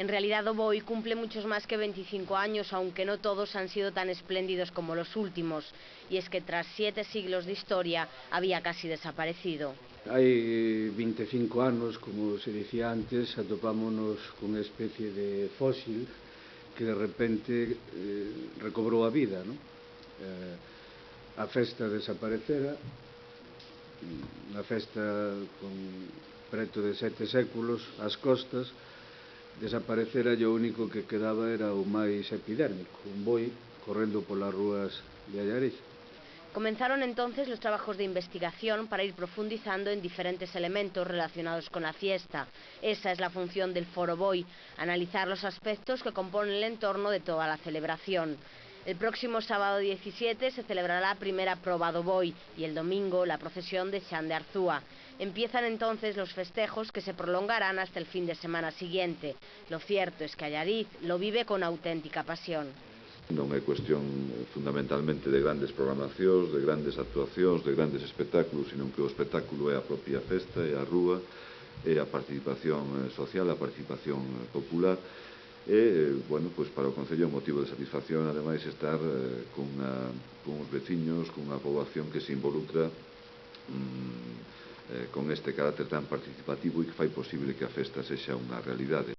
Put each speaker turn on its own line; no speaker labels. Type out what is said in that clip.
En realidad o Boi cumple muchos más que 25 años, aunque no todos han sido tan espléndidos como los últimos. Y es que tras 7 siglos de historia había casi desaparecido.
Hai 25 anos, como se dicía antes, atopámonos con unha especie de fósil que de repente recobrou a vida, non? A festa desaparecera, unha festa con preto de 7 séculos ás costas, desaparecera e o único que quedaba era o máis epidérmico, un boi correndo polas rúas de Allariz.
Comenzaron entonces los trabajos de investigación para ir profundizando en diferentes elementos relacionados con la fiesta. Esa es la función del Foro Boi, analizar los aspectos que componen el entorno de toda la celebración. El próximo sábado 17 se celebrará la primera proba do Boi y el domingo la procesión de Xan de Arzúa. Empiezan entonces los festejos que se prolongarán hasta el fin de semana siguiente. Lo cierto es que Allariz lo vive con auténtica pasión.
Non é cuestión fundamentalmente de grandes programacións, de grandes actuacións, de grandes espectáculos, sino que o espectáculo é a propia festa, é a rúa, é a participación social, a participación popular. E, bueno, pois para o Concello é un motivo de satisfacción, ademais, estar con os veciños, con unha poboación que se involucra con este carácter tan participativo e que fai posible que a festa sexa unha realidade.